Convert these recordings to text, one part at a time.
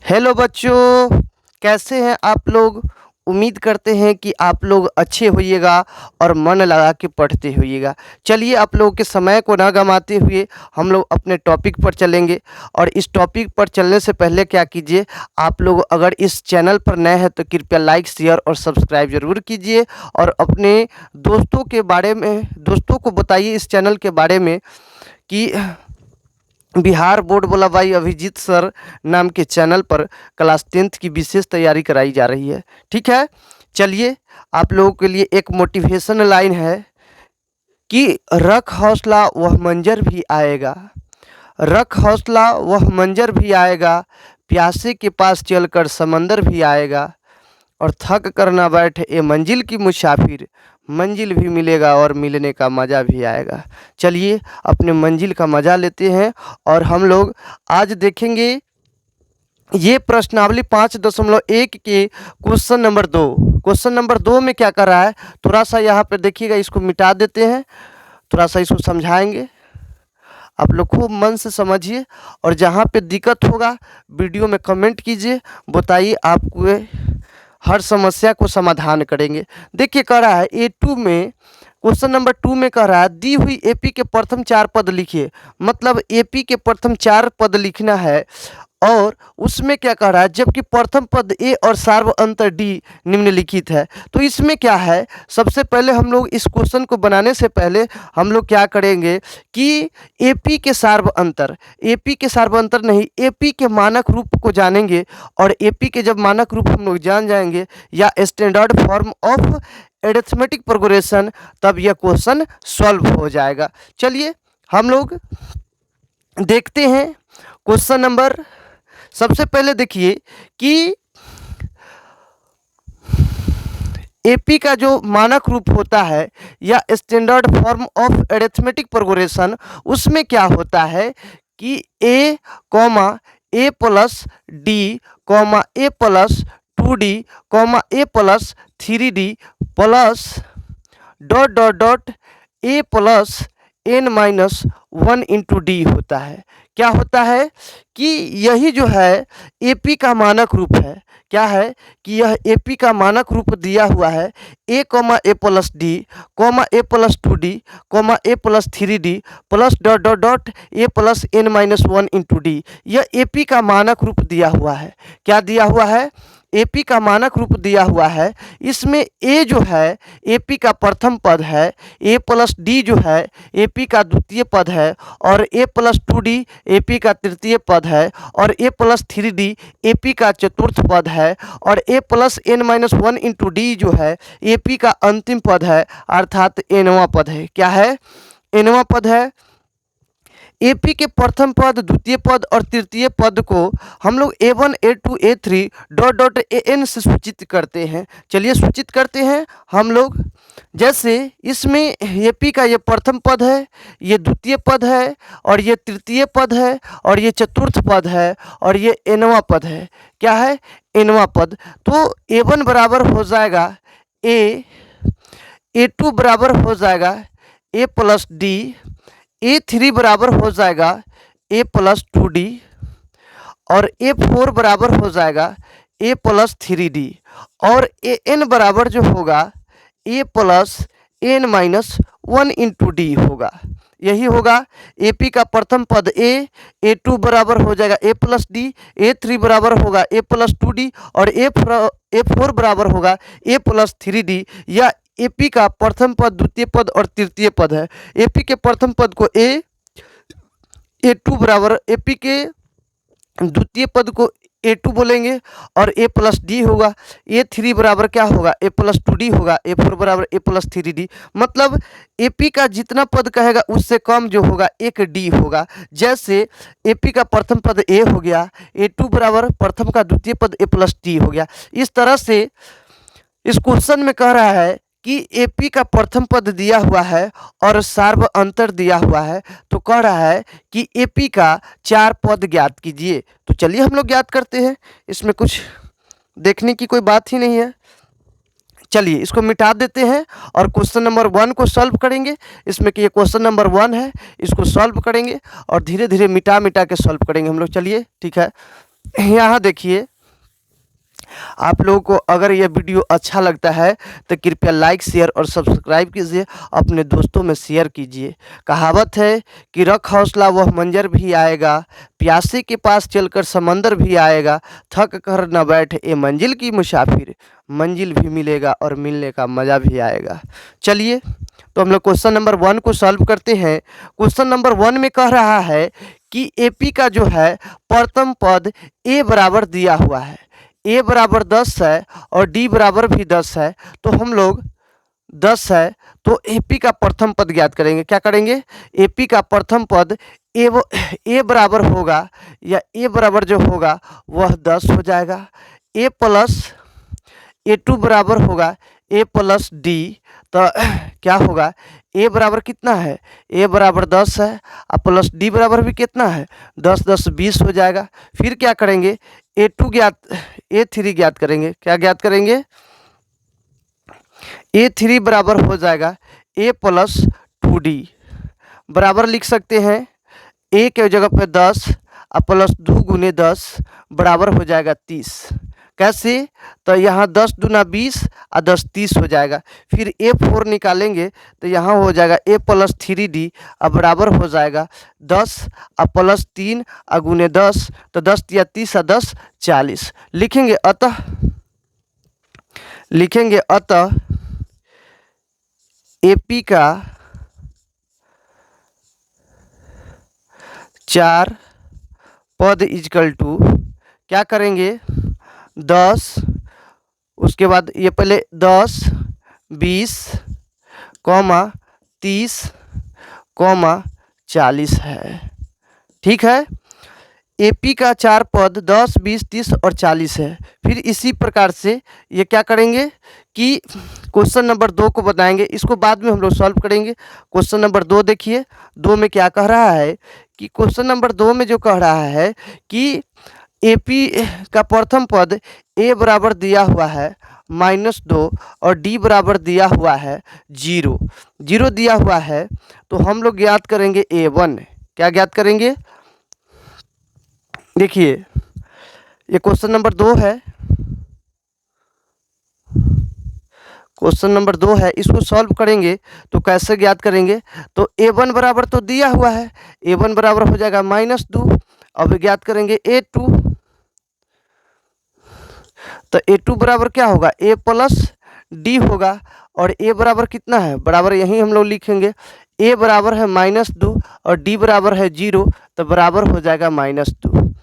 Hello बच्चों, कैसे हैं आप लोग। उम्मीद करते हैं कि आप लोग अच्छे होइएगा और मन लगा के पढ़ते होइएगा। चलिए, आप लोगों के समय को ना गंवाते हुए हम लोग अपने टॉपिक पर चलेंगे। और इस टॉपिक पर चलने से पहले क्या कीजिए, आप लोग अगर इस चैनल पर नए हैं तो कृपया लाइक, शेयर और सब्सक्राइब ज़रूर कीजिए। और अपने दोस्तों को बताइए इस चैनल के बारे में कि बिहार बोर्ड वाला भाई अभिजीत सर नाम के चैनल पर क्लास 10th की विशेष तैयारी कराई जा रही है। ठीक है, चलिए, आप लोगों के लिए एक मोटिवेशन लाइन है कि रख हौसला वह मंजर भी आएगा, रख हौसला वह मंजर भी आएगा, प्यासे के पास चलकर समंदर भी आएगा, और थक कर ना बैठ ए मंजिल की मुसाफिर, मंजिल भी मिलेगा और मिलने का मज़ा भी आएगा। चलिए, अपने मंजिल का मज़ा लेते हैं। और हम लोग आज देखेंगे ये प्रश्नावली 5.1 के क्वेश्चन नंबर 2। क्वेश्चन नंबर 2 में क्या कर रहा है, थोड़ा सा यहाँ पे देखिएगा, इसको मिटा देते हैं, थोड़ा सा इसको समझाएंगे। आप लोग खूब मन से समझिए और जहाँ पे दिक्कत होगा वीडियो में कमेंट कीजिए, बताइए, आपको हर समस्या को समाधान करेंगे। देखिए, कह रहा है A2 में, क्वेश्चन नंबर 2 में कह रहा है दी हुई एपी के प्रथम 4 पद लिखिए। मतलब एपी के प्रथम 4 पद लिखना है। और उसमें क्या कह रहा है, जबकि प्रथम पद ए और सार्व अंतर डी निम्नलिखित है। तो इसमें क्या है, सबसे पहले हम लोग इस क्वेश्चन को बनाने से पहले हम लोग क्या करेंगे कि एपी के सार्व अंतर, एपी के सार्व अंतर नहीं, एपी के मानक रूप को जानेंगे। और एपी के जब मानक रूप हम लोग जान जाएंगे या standard form of arithmetic progression, तब यह क्वेश्चन सॉल्व हो जाएगा। चलिए, हम लोग देखते हैं क्वेश्चन नंबर। सबसे पहले देखिए कि एपी का जो मानक रूप होता है या standard form of arithmetic progression, उसमें क्या होता है कि a comma a plus d comma a plus 2d comma a plus 3d plus dot dot dot a plus n-1 into d होता है। क्या होता है कि यही जो है एपी का मानक रूप है। क्या है कि यह एपी का मानक रूप दिया हुआ है, a comma a plus d comma a plus 2d comma a plus 3d plus dot dot dot a plus n-1 into d. यह एपी का मानक रूप दिया हुआ है। क्या दिया हुआ है, एपी का मानक रूप दिया हुआ है। इसमें ए जो है एपी का प्रथम पद है, ए प्लस डी जो है एपी का द्वितीय पद है, और ए प्लस 2d एपी का तृतीय पद है, और ए प्लस 3d एपी का चतुर्थ पद है, और ए प्लस n-1 इंटू डी जो है एपी का अंतिम पद है, अर्थात एनवां पद है। क्या है, एनवां पद है। एपी के प्रथम पद, द्वितीय पद और तृतीय पद को हम लोग A1 A2 A3 dot dot AN से सूचित करते हैं। चलिए सूचित करते हैं हम लोग। जैसे इसमें एपी का ये प्रथम पद है, ये द्वितीय पद है, और ये तृतीय पद है, और ये चतुर्थ पद है, और ये एनवां पद है। क्या है, एनवां पद। तो A1 बराबर हो जाएगा ए, A2 बराबर हो जाएगा ए प्लस डी, A3 बराबर हो जाएगा ए प्लस 2d, और A4 बराबर हो जाएगा ए प्लस 3d, और AN बराबर जो होगा ए प्लस n-1 इंटू डी होगा। यही होगा एपी का प्रथम पद ए, A2 बराबर हो जाएगा ए प्लस डी, A3 बराबर होगा ए प्लस 2d, और A4 बराबर होगा ए प्लस 3d। या एपी का प्रथम पद, द्वितीय पद और तृतीय पद है। एपी के प्रथम पद को A2 बराबर, एपी के द्वितीय पद को A2 बोलेंगे, और ए प्लस डी होगा। A3 बराबर क्या होगा, ए प्लस 2d होगा। A4 बराबर ए प्लस 3d। मतलब एपी का जितना पद कहेगा उससे कम जो होगा एक डी होगा। जैसे एपी का प्रथम पद ए हो गया, A2 बराबर प्रथम का द्वितीय पद ए प्लस डी हो गया। इस तरह से इस क्वेश्चन में कह रहा है कि एपी का प्रथम पद दिया हुआ है और सार्व अंतर दिया हुआ है, तो कह रहा है कि एपी का 4 पद ज्ञात कीजिए। तो चलिए हम लोग ज्ञात करते हैं, इसमें कुछ देखने की कोई बात ही नहीं है। चलिए इसको मिटा देते हैं और क्वेश्चन नंबर 1 को सॉल्व करेंगे। इसमें कि ये क्वेश्चन नंबर 1 है, इसको सॉल्व करेंगे और धीरे धीरे मिटा मिटा के सॉल्व करेंगे हम लोग। चलिए ठीक है, यहाँ देखिए, आप लोगों को अगर यह वीडियो अच्छा लगता है तो कृपया लाइक शेयर और सब्सक्राइब कीजिए, अपने दोस्तों में शेयर कीजिए। कहावत है कि रख हौसला वह मंजर भी आएगा, प्यासे के पास चलकर समंदर भी आएगा, थक कर न बैठ ए मंजिल की मुसाफिर, मंजिल भी मिलेगा और मिलने का मज़ा भी आएगा। चलिए, तो हम लोग क्वेश्चन नंबर 1 को सॉल्व करते हैं। क्वेश्चन नंबर 1 में कह रहा है कि एपी का जो है प्रथम पद ए बराबर दिया हुआ है, ए बराबर 10 है और डी बराबर भी 10 है। तो हम लोग 10 है तो एपी का प्रथम पद ज्ञात करेंगे। क्या करेंगे? एपी का प्रथम पद ए बराबर होगा, या ए बराबर जो होगा वह 10 हो जाएगा। ए प्लस ए2 बराबर होगा ए प्लस डी। तो क्या होगा? ए बराबर कितना है? ए बराबर 10 है और प्लस डी बराबर भी कितना है? 10 10 20 हो जाएगा। फिर क्या करेंगे? ए3 ज्ञात करेंगे। क्या ज्ञात करेंगे? ए3 बराबर हो जाएगा ए प्लस 2डी। बराबर लिख सकते हैं ए के जगह पे 10 और प्लस 2 गुने 10 बराबर हो जाएगा 30। कैसे? तो यहाँ 10 दूना 20 और 10 30 हो जाएगा। फिर ए4 निकालेंगे तो यहाँ हो जाएगा ए प्लस 3डी और बराबर हो जाएगा 10 और प्लस 3 और गुने 10, तो 10 या 30 और 10 40। लिखेंगे अतः एपी का 4 पद इजकल टू क्या करेंगे? 10, उसके बाद ये पहले 10 20 30 40 है। ठीक है, एपी का 4 पद 10 20 30 और 40 है। फिर इसी प्रकार से ये क्या करेंगे कि क्वेश्चन नंबर 2 को बताएंगे, इसको बाद में हम लोग सॉल्व करेंगे। क्वेश्चन नंबर 2 देखिए, 2 में क्या कह रहा है कि क्वेश्चन नंबर 2 में जो कह रहा है कि एपी का प्रथम पद ए बराबर दिया हुआ है -2 और डी बराबर दिया हुआ है 0 दिया हुआ है। तो हम लोग ज्ञात करेंगे ए1। क्या ज्ञात करेंगे? देखिए, ये क्वेश्चन नंबर 2 है, क्वेश्चन नंबर 2 है, इसको सॉल्व करेंगे तो कैसे ज्ञात करेंगे? तो ए1 बराबर तो दिया हुआ है, ए1 बराबर हो जाएगा -2। अब ज्ञात करेंगे ए2, तो ए2 बराबर क्या होगा? ए प्लस डी होगा। और ए बराबर कितना है? बराबर यहीं हम लोग लिखेंगे, ए बराबर है -2 और डी बराबर है 0, तो बराबर हो जाएगा -2।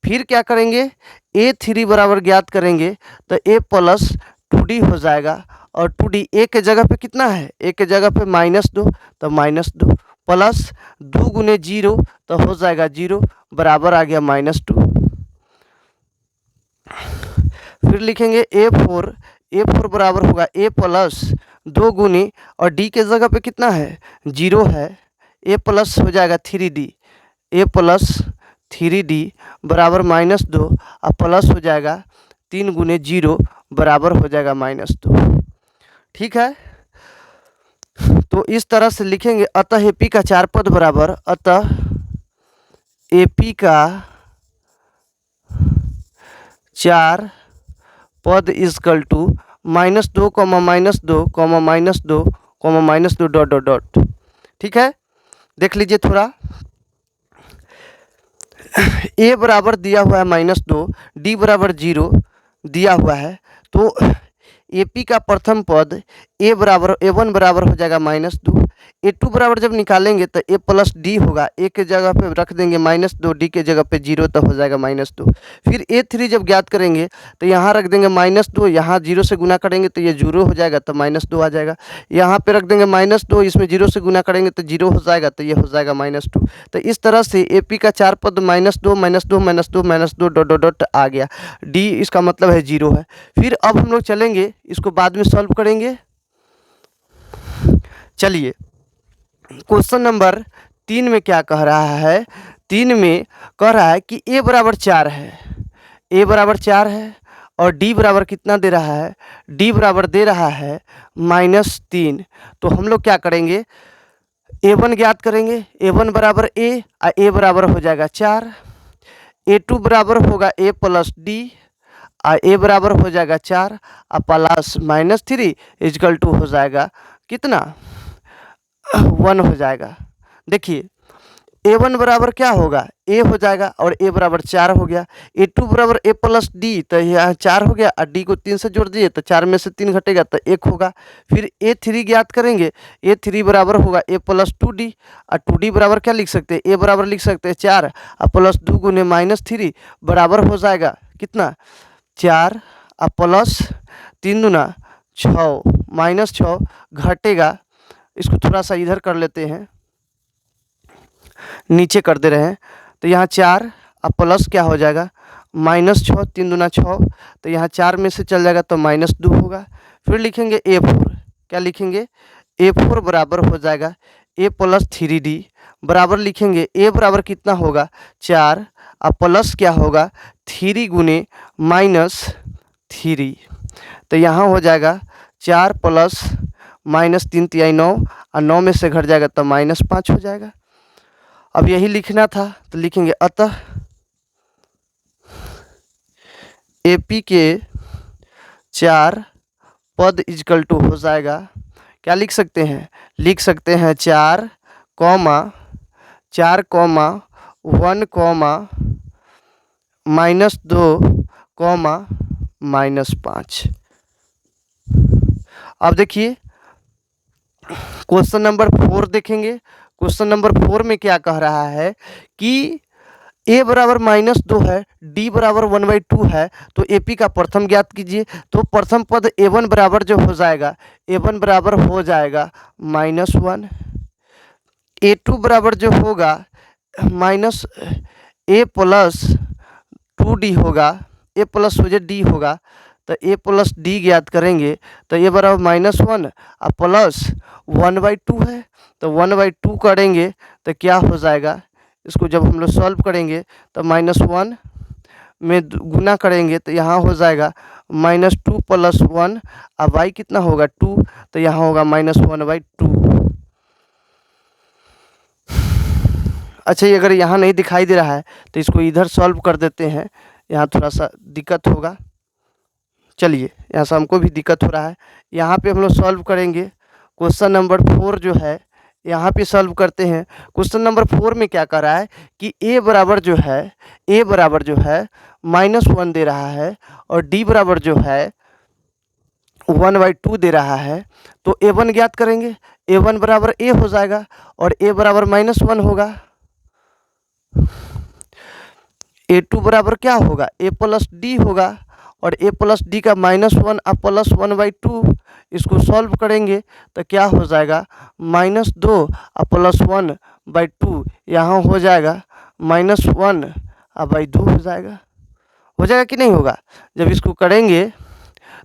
फिर क्या करेंगे? ए3 बराबर ज्ञात करेंगे तो ए प्लस 2डी हो जाएगा। और 2डी ए के जगह पे कितना है? ए के जगह पे -2, तो -2 प्लस 2 गुने 0 तो हो जाएगा 0, बराबर आ गया -2। फिर लिखेंगे ए4 बराबर होगा ए प्लस 2 गुने, और डी के जगह पे कितना है? 0 है, ए प्लस हो जाएगा 3डी, ए प्लस 3डी बराबर -2 और प्लस हो जाएगा 3 गुने 0 बराबर हो जाएगा -2। ठीक है, तो इस तरह से लिखेंगे। अतः एपी का 4 पद बराबर, अतः एपी का 4 पद is equal to -2, -2, -2, -2 dot dot dot. ठीक है, देख लीजिए थोड़ा। ए बराबर दिया हुआ है -2, डी बराबर 0 दिया हुआ है। तो एपी का प्रथम पद ए1 बराबर हो जाएगा -2। ए2 बराबर जब निकालेंगे तो ए प्लस डी होगा, ए के जगह पे रख देंगे -2, डी के जगह पे 0, तो हो जाएगा -2। फिर ए3 जब ज्ञात करेंगे तो यहाँ रख देंगे -2, यहाँ 0 से गुना करेंगे तो ये 0 हो जाएगा, तो -2 आ जाएगा। यहाँ पे रख देंगे -2, इसमें 0 से गुना करेंगे तो 0 हो जाएगा, तो ये हो जाएगा -2। तो इस तरह से एपी का 4 पद -2 -2 -2 -2 डॉट डॉट डॉट आ गया। डी इसका मतलब है 0 है। फिर अब हम लोग चलेंगे, इसको बाद में सॉल्व करेंगे। चलिए, क्वेश्चन नंबर 3 में क्या कह रहा है? 3 में कह रहा है कि ए बराबर 4 है, ए बराबर 4 है और डी बराबर कितना दे रहा है? डी बराबर दे रहा है -3। तो हम लोग क्या करेंगे? ए1 ज्ञात करेंगे। ए1 बराबर ए और ए बराबर हो जाएगा 4। A2 बराबर होगा A प्लस डी, ए बराबर हो जाएगा 4 और प्लस -3 इजकल टू हो जाएगा कितना 1 हो जाएगा। देखिए A1 बराबर क्या होगा ए हो जाएगा और ए बराबर 4 हो गया। A2 बराबर ए प्लस डी, तो यहाँ 4 हो गया और डी को 3 से जोड़ दिए तो 4 में से 3 घटेगा तो 1 होगा। फिर A3 ज्ञात करेंगे, A3 बराबर होगा ए प्लस 2D और 2D बराबर क्या लिख सकते हैं, ए बराबर लिख सकते हैं 4 और प्लस 2 गुने -3 बराबर हो जाएगा कितना 4 और प्लस 3 दूना 6 -6 घटेगा। इसको थोड़ा सा इधर कर लेते हैं, नीचे कर दे रहे हैं, तो यहाँ 4 और प्लस क्या हो जाएगा -6, 3 दूना 6, तो यहाँ 4 में से चल जाएगा तो -2 होगा। फिर लिखेंगे A4, क्या लिखेंगे A4 बराबर हो जाएगा ए प्लस 3D बराबर लिखेंगे ए बराबर कितना होगा 4 और प्लस क्या होगा 3 गुने -3, तो यहाँ हो जाएगा 4 प्लस -3 तिहाई 9 और 9 में से घट जाएगा तो -5 हो जाएगा। अब यही लिखना था तो लिखेंगे अतः AP के 4 पद इजकल टू हो जाएगा, क्या लिख सकते हैं, लिख सकते हैं 4 कॉमा 1 कॉमा -2 कॉमा -5। अब देखिए क्वेश्चन नंबर 4 देखेंगे। क्वेश्चन नंबर 4 में क्या कह रहा है कि ए बराबर -2 है, डी बराबर 1/2 है, तो AP का प्रथम ज्ञात कीजिए। तो प्रथम पद A1 बराबर जो हो जाएगा, A1 बराबर हो जाएगा -1, A2 बराबर जो होगा A प्लस 2D होगा, A प्लस हो डी होगा, तो A प्लस डी ज्ञात करेंगे तो ए बराबर -1 और प्लस 1/2 है, तो 1/2 करेंगे तो क्या हो जाएगा, इसको जब हम लोग सॉल्व करेंगे तो -1 में गुना करेंगे तो यहाँ हो जाएगा -2 प्लस 1 और y कितना होगा 2, तो यहाँ होगा -1/2। अच्छा, ये अगर यहाँ नहीं दिखाई दे रहा है तो इसको इधर सॉल्व कर देते हैं, यहाँ थोड़ा सा दिक्कत होगा। चलिए, यहाँ से हमको भी दिक्कत हो रहा है, यहाँ पे हम लोग सॉल्व करेंगे। क्वेश्चन नंबर 4 जो है यहाँ पे सॉल्व करते हैं। क्वेश्चन नंबर 4 में क्या कर रहा है कि ए बराबर जो है -1 दे रहा है और डी बराबर जो है 1/2 दे रहा है, तो A1 ज्ञात करेंगे। A1 बराबर ए हो जाएगा और ए बराबर -1 होगा। A2 बराबर क्या होगा ए प्लस डी होगा और ए प्लस डी का -1 और प्लस 1/2, इसको सॉल्व करेंगे तो क्या हो जाएगा -2 और प्लस 1/2, यहाँ हो जाएगा -1/2 हो जाएगा कि नहीं होगा। जब इसको करेंगे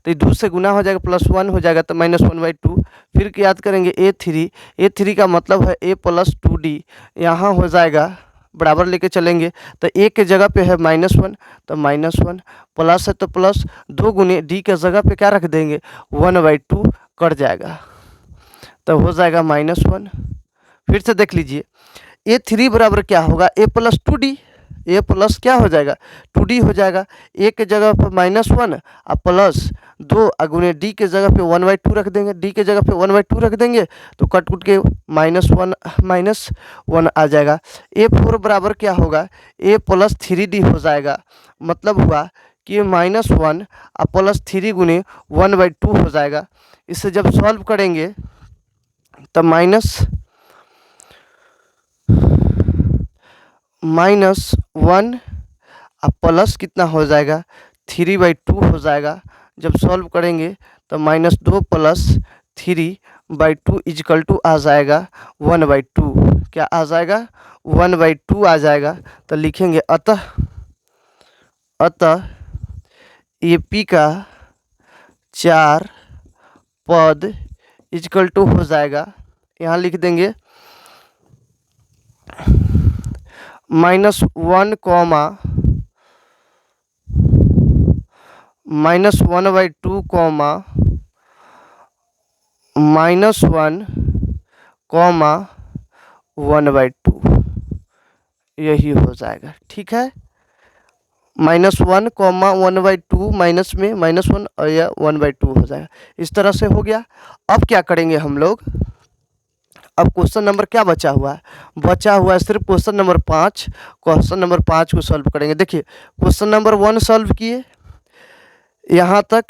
तो 2 से गुना हो जाएगा, प्लस 1 हो जाएगा तो -1/2। फिर याद करेंगे A3 का मतलब है A प्लस 2D, यहाँ हो जाएगा बराबर लेके चलेंगे तो ए के जगह पे है -1 तो -1, प्लस है तो प्लस 2 गुने डी के जगह पे क्या रख देंगे 1/2 कट जाएगा तो हो जाएगा -1। फिर से देख लीजिए A3 बराबर क्या होगा A plus 2D, A plus क्या हो जाएगा 2D हो जाएगा, ए के जगह पर -1 और प्लस 2 गुने डी के जगह पे 1/2 रख देंगे, डी के जगह पे 1/2 रख देंगे तो कट कुट के -1 आ जाएगा। A4 बराबर क्या होगा ए प्लस 3D हो जाएगा, मतलब हुआ कि -1 और प्लस 3 गुने 1/2 हो जाएगा। इससे जब सॉल्व करेंगे तब -1 और प्लस कितना हो जाएगा 3/2 हो जाएगा। जब सॉल्व करेंगे तो -2 प्लस 3/2 इजकल टू आ जाएगा 1/2, क्या आ जाएगा 1/2 आ जाएगा। तो लिखेंगे अतः AP का 4 पद इजकल टू हो जाएगा, यहाँ लिख देंगे -1 कॉमा -1/2 कॉमा -1 कॉमा 1/2, यही हो जाएगा। ठीक है, -1 कॉमा 1/2 माइनस में -1 और यह 1/2 हो जाएगा। इस तरह से हो गया। अब क्या करेंगे हम लोग, अब क्वेश्चन नंबर क्या बचा हुआ है, बचा हुआ है सिर्फ क्वेश्चन नंबर 5। क्वेश्चन नंबर 5 को सॉल्व करेंगे। देखिए क्वेश्चन नंबर 1 सॉल्व किए यहाँ तक,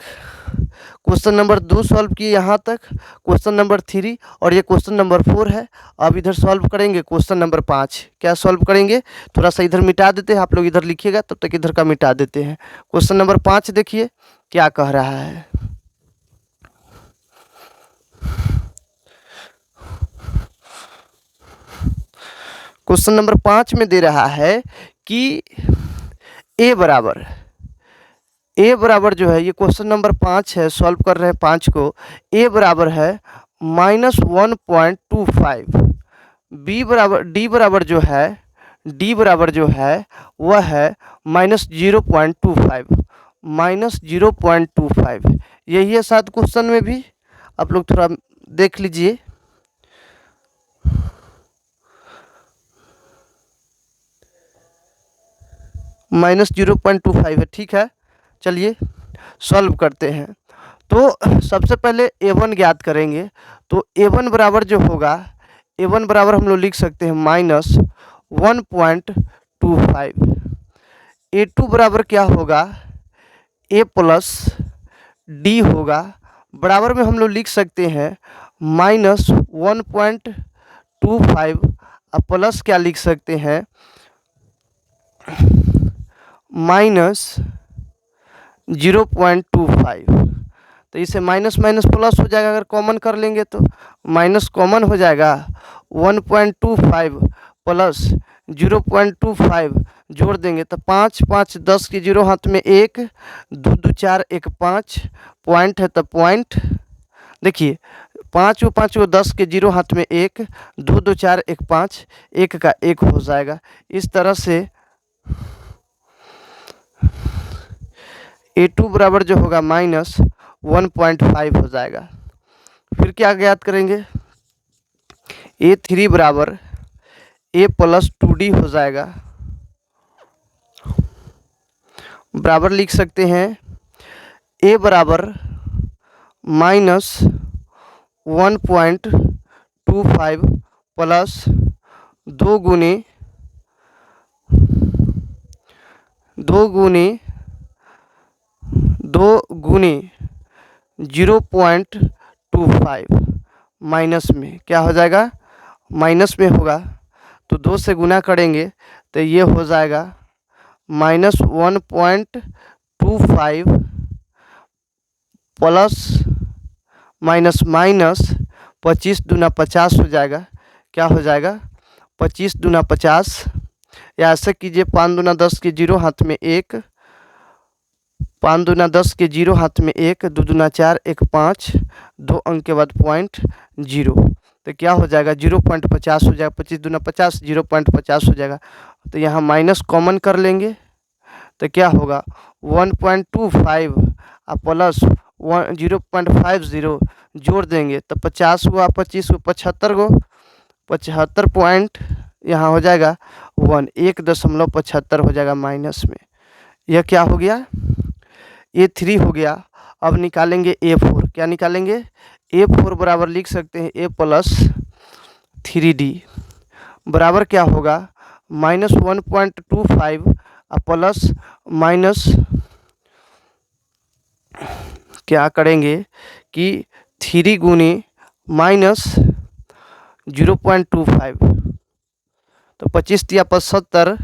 क्वेश्चन नंबर 2 सॉल्व किए यहाँ तक, क्वेश्चन नंबर 3 और ये क्वेश्चन नंबर 4 है। अब इधर सॉल्व करेंगे क्वेश्चन नंबर 5। क्या सॉल्व करेंगे, थोड़ा सा इधर मिटा देते हैं, आप लोग इधर लिखिएगा, तब तक इधर का मिटा देते हैं। क्वेश्चन नंबर 5 देखिए क्या कह रहा है। क्वेश्चन नंबर 5 में दे रहा है कि ए बराबर जो है, ये क्वेश्चन नंबर 5 है, सॉल्व कर रहे हैं 5 को। ए बराबर है -1.25, डी बराबर जो है वह है -0.25 यही है शायद क्वेश्चन में भी, आप लोग थोड़ा देख लीजिए। -0.25 है, ठीक है। चलिए सॉल्व करते हैं। तो सबसे पहले a1 ज्ञात करेंगे। तो a1 बराबर जो होगा, a1 बराबर हम लोग लिख सकते हैं -1.25। a2 बराबर क्या होगा, a प्लस डी होगा, बराबर में हम लोग लिख सकते हैं -1.25 और प्लस क्या लिख सकते हैं -0.25। तो इसे माइनस माइनस प्लस हो जाएगा, अगर कॉमन कर लेंगे तो माइनस कॉमन हो जाएगा। 1.25 प्लस 0.25 जोड़ देंगे तो 5 5 10 के 0 हाथ में 1, 2 2 4 1 5, पॉइंट है तो पॉइंट। देखिए 5 को 5 को 10 के 0 हाथ में 1, 2 2 4 1 5, 1 का 1 हो जाएगा। इस तरह से a2 बराबर जो होगा -1.5 हो जाएगा। फिर क्या ज्ञात करेंगे, a3 बराबर a प्लस 2d हो जाएगा, बराबर लिख सकते हैं a बराबर -1.25 प्लस 2 गुने 0.25 माइनस में क्या हो जाएगा, माइनस में होगा तो 2 से गुना करेंगे तो ये हो जाएगा -1.25 प्लस माइनस माइनस 25 दूना 50 हो जाएगा। क्या हो जाएगा 25 दूना 50, या ऐसे कीजिए 5 दूना 10 के 0 हाथ में 1, 5 दूना 10 के 0 हाथ में 1, 2 दूना 4 1 5, 2 अंक के बाद पॉइंट 0, तो क्या हो जाएगा 0.50 हो जाएगा। 25 दूना 50, 0.50 हो जाएगा। तो यहाँ माइनस कॉमन कर लेंगे तो क्या होगा 1.25 और प्लस 0.50 जोड़ देंगे तो 50 हुआ, 25 को 75 गो, 75 पॉइंट यहाँ हो जाएगा 1.75 हो जाएगा माइनस में। यह क्या हो गया, a3 हो गया। अब निकालेंगे a4। क्या निकालेंगे, a4 बराबर लिख सकते हैं a प्लस 3d, बराबर क्या होगा -1.25 और प्लस माइनस क्या करेंगे कि 3 गुने -0.25, तो 25 या 75